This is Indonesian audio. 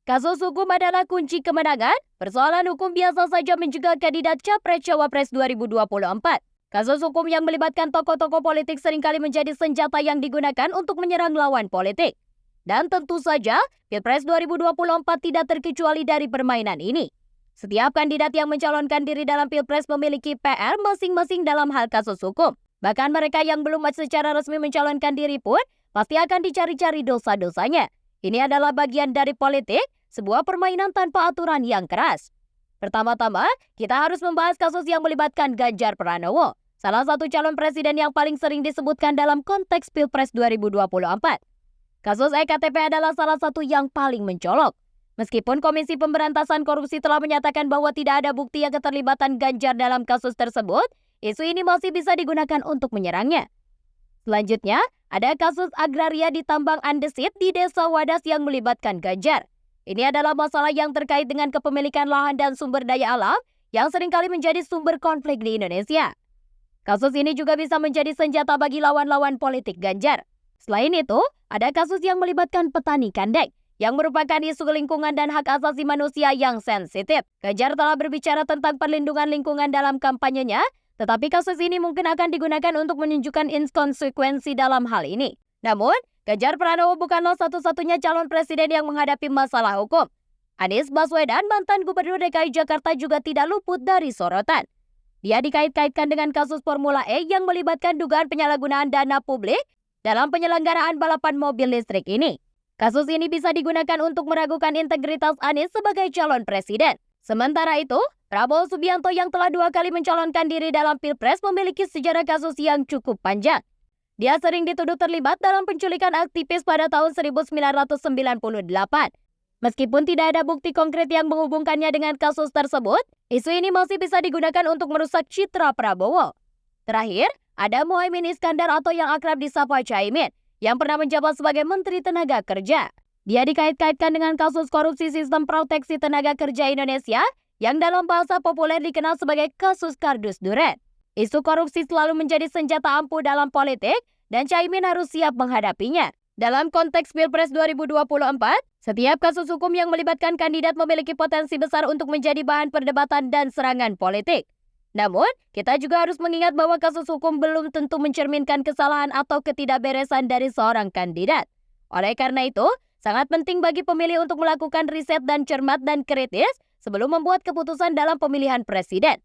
Kasus hukum adalah kunci kemenangan. Persoalan hukum biasa saja menjegal kandidat Capres-Cawapres 2024. Kasus hukum yang melibatkan tokoh-tokoh politik seringkali menjadi senjata yang digunakan untuk menyerang lawan politik. Dan tentu saja, Pilpres 2024 tidak terkecuali dari permainan ini. Setiap kandidat yang mencalonkan diri dalam Pilpres memiliki PR masing-masing dalam hal kasus hukum. Bahkan mereka yang belum secara resmi mencalonkan diri pun pasti akan dicari-cari dosa-dosanya. Ini adalah bagian dari politik, sebuah permainan tanpa aturan yang keras. Pertama-tama, kita harus membahas kasus yang melibatkan Ganjar Pranowo, salah satu calon presiden yang paling sering disebutkan dalam konteks Pilpres 2024. Kasus EKTP adalah salah satu yang paling mencolok. Meskipun Komisi Pemberantasan Korupsi telah menyatakan bahwa tidak ada bukti yang keterlibatan Ganjar dalam kasus tersebut, isu ini masih bisa digunakan untuk menyerangnya. Selanjutnya, ada kasus agraria di tambang andesit di Desa Wadas yang melibatkan Ganjar. Ini adalah masalah yang terkait dengan kepemilikan lahan dan sumber daya alam yang seringkali menjadi sumber konflik di Indonesia. Kasus ini juga bisa menjadi senjata bagi lawan-lawan politik Ganjar. Selain itu, ada kasus yang melibatkan petani kandeng yang merupakan isu lingkungan dan hak asasi manusia yang sensitif. Ganjar telah berbicara tentang perlindungan lingkungan dalam kampanyenya, tetapi kasus ini mungkin akan digunakan untuk menunjukkan inkonsekwensi dalam hal ini. Namun, Ganjar Pranowo bukanlah satu-satunya calon presiden yang menghadapi masalah hukum. Anies Baswedan, mantan Gubernur DKI Jakarta, juga tidak luput dari sorotan. Dia dikait-kaitkan dengan kasus Formula E yang melibatkan dugaan penyalahgunaan dana publik dalam penyelenggaraan balapan mobil listrik ini. Kasus ini bisa digunakan untuk meragukan integritas Anies sebagai calon presiden. Sementara itu, Prabowo Subianto yang telah 2 kali mencalonkan diri dalam Pilpres memiliki sejarah kasus yang cukup panjang. Dia sering dituduh terlibat dalam penculikan aktivis pada tahun 1998. Meskipun tidak ada bukti konkret yang menghubungkannya dengan kasus tersebut, isu ini masih bisa digunakan untuk merusak citra Prabowo. Terakhir, ada Muhaimin Iskandar atau yang akrab disapa Caimin, yang pernah menjabat sebagai Menteri Tenaga Kerja. Dia dikait-kaitkan dengan kasus korupsi sistem proteksi tenaga kerja Indonesia yang dalam bahasa populer dikenal sebagai kasus kardus duren. Isu korupsi selalu menjadi senjata ampuh dalam politik dan Caimin harus siap menghadapinya. Dalam konteks Pilpres 2024, setiap kasus hukum yang melibatkan kandidat memiliki potensi besar untuk menjadi bahan perdebatan dan serangan politik. Namun, kita juga harus mengingat bahwa kasus hukum belum tentu mencerminkan kesalahan atau ketidakberesan dari seorang kandidat. Oleh karena itu, sangat penting bagi pemilih untuk melakukan riset dan cermat dan kritis sebelum membuat keputusan dalam pemilihan presiden.